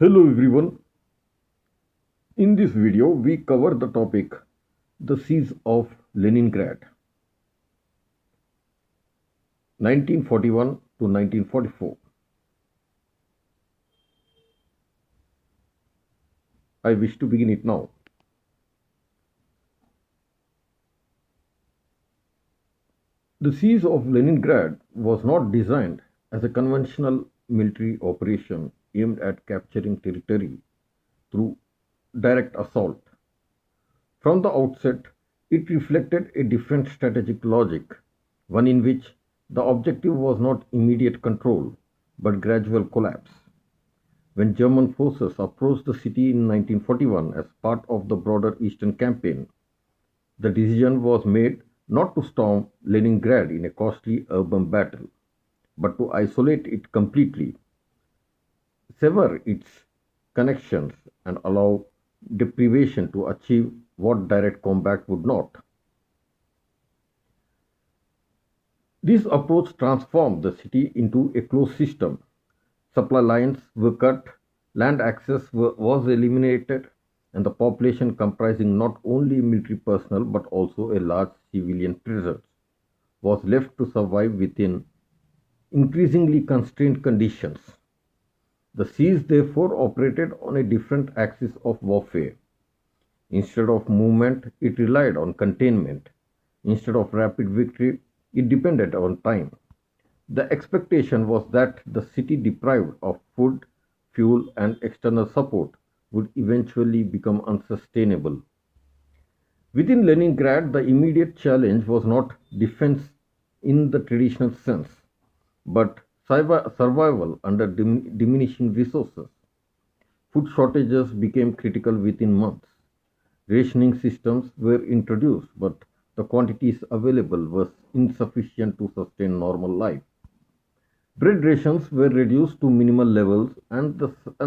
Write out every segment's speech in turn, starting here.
Hello everyone. In this video, we cover the topic the siege of Leningrad 1941 to 1944. I wish to begin it now. The siege of Leningrad was not designed as a conventional military operation aimed at capturing territory through direct assault. From the outset, it reflected a different strategic logic, one in which the objective was not immediate control but gradual collapse. When German forces approached the city in 1941 as part of the broader Eastern Campaign, the decision was made not to storm Leningrad in a costly urban battle, but to isolate it completely, sever its connections, and allow deprivation to achieve what direct combat would not. This approach transformed the city into a closed system. Supply lines were cut, land access was eliminated, and the population, comprising not only military personnel but also a large civilian presence, was left to survive within increasingly constrained conditions. The siege therefore operated on a different axis of warfare. Instead of movement, it relied on containment. Instead of rapid victory, it depended on time. The expectation was that the city, deprived of food, fuel, and external support, would eventually become unsustainable. Within Leningrad, the immediate challenge was not defense in the traditional sense, but survival under diminishing resources. Food shortages became critical within months. Rationing systems were introduced, but the quantities available were insufficient to sustain normal life. Bread rations were reduced to minimal levels, and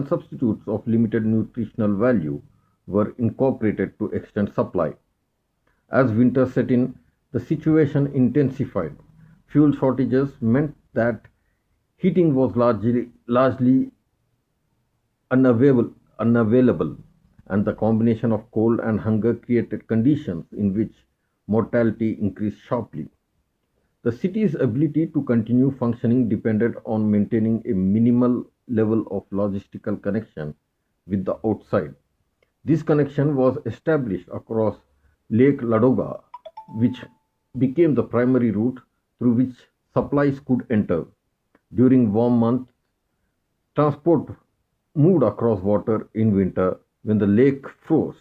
substitutes of limited nutritional value were incorporated to extend supply. As winter set in, the situation intensified. Fuel shortages meant that heating was largely unavailable, and the combination of cold and hunger created conditions in which mortality increased sharply. The city's ability to continue functioning depended on maintaining a minimal level of logistical connection with the outside. This connection was established across Lake Ladoga, which became the primary route through which supplies could enter. During warm months, transport moved across water. In winter, when the lake froze,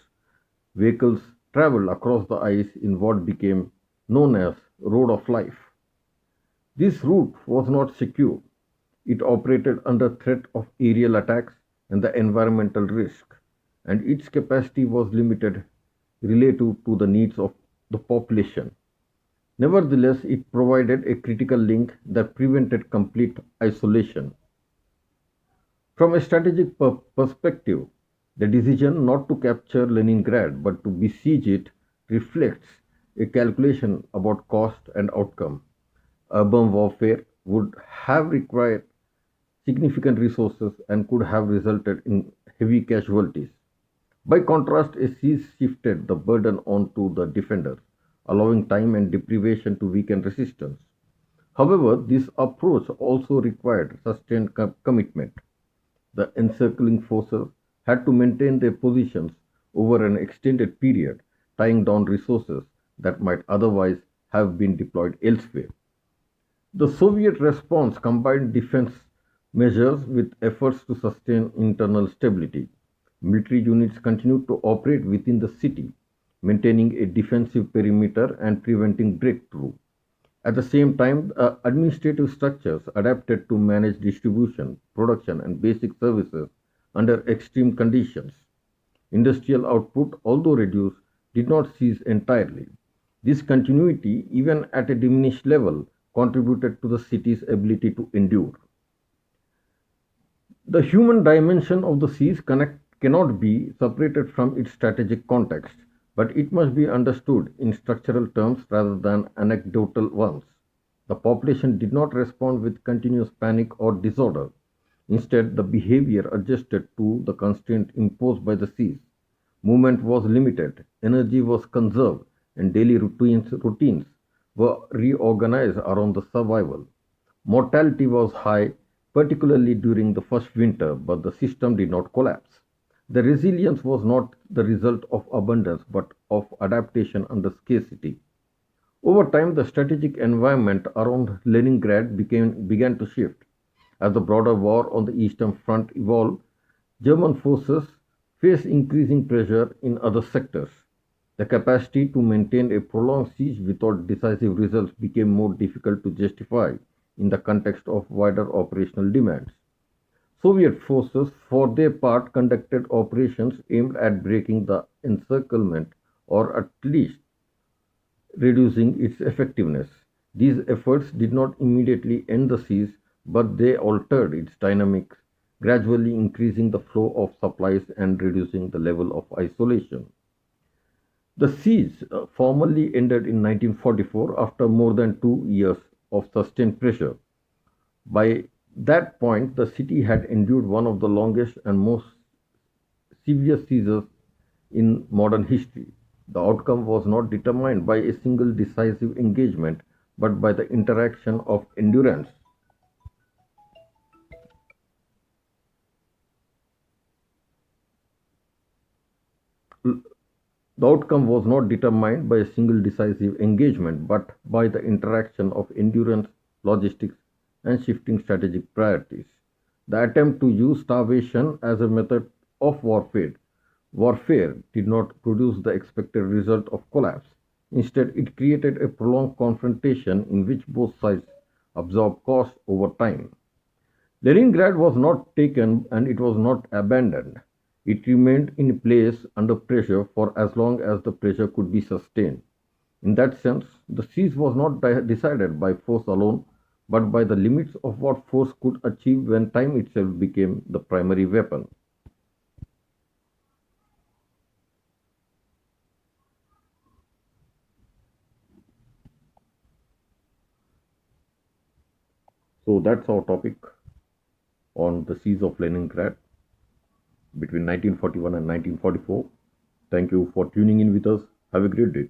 vehicles traveled across the ice in what became known as Road of Life. This route was not secure. It operated under threat of aerial attacks and the environmental risk, and its capacity was limited relative to the needs of the population. Nevertheless, it provided a critical link that prevented complete isolation. From a strategic perspective, the decision not to capture Leningrad but to besiege it reflects a calculation about cost and outcome. Urban warfare would have required significant resources and could have resulted in heavy casualties. By contrast, a siege shifted the burden onto the defenders, allowing time and deprivation to weaken resistance. However, this approach also required sustained commitment. The encircling forces had to maintain their positions over an extended period, tying down resources that might otherwise have been deployed elsewhere. The Soviet response combined defense measures with efforts to sustain internal stability. Military units continued to operate within the city, maintaining a defensive perimeter and preventing breakthrough. At the same time, administrative structures adapted to manage distribution, production, and basic services under extreme conditions. Industrial output, although reduced, did not cease entirely. This continuity, even at a diminished level, contributed to the city's ability to endure. The human dimension of the siege cannot be separated from its strategic context, but it must be understood in structural terms rather than anecdotal ones. The population did not respond with continuous panic or disorder. Instead, the behavior adjusted to the constraint imposed by the seas. Movement was limited, energy was conserved, and daily routines were reorganized around the survival. Mortality was high, particularly during the first winter, but the system did not collapse. The resilience was not the result of abundance but of adaptation under scarcity. Over time, the strategic environment around Leningrad began to shift. As the broader war on the Eastern Front evolved, German forces faced increasing pressure in other sectors. The capacity to maintain a prolonged siege without decisive results became more difficult to justify in the context of wider operational demands. Soviet forces, for their part, conducted operations aimed at breaking the encirclement or at least reducing its effectiveness. These efforts did not immediately end the siege, but they altered its dynamics, gradually increasing the flow of supplies and reducing the level of isolation. The siege formally ended in 1944 after more than 2 years of sustained pressure. By that point, the city had endured one of the longest and most severe sieges in modern history. The outcome was not determined by a single decisive engagement, but by the interaction of endurance. The outcome was not determined by a single decisive engagement, but by the interaction of endurance, logistics, and shifting strategic priorities. The attempt to use starvation as a method of warfare did not produce the expected result of collapse. Instead, it created a prolonged confrontation in which both sides absorbed costs over time. Leningrad was not taken and it was not abandoned. It remained in place under pressure for as long as the pressure could be sustained. In that sense, the siege was not decided by force alone, but by the limits of what force could achieve when time itself became the primary weapon. So that's our topic on the siege of Leningrad between 1941 and 1944. Thank you for tuning in with us. Have a great day.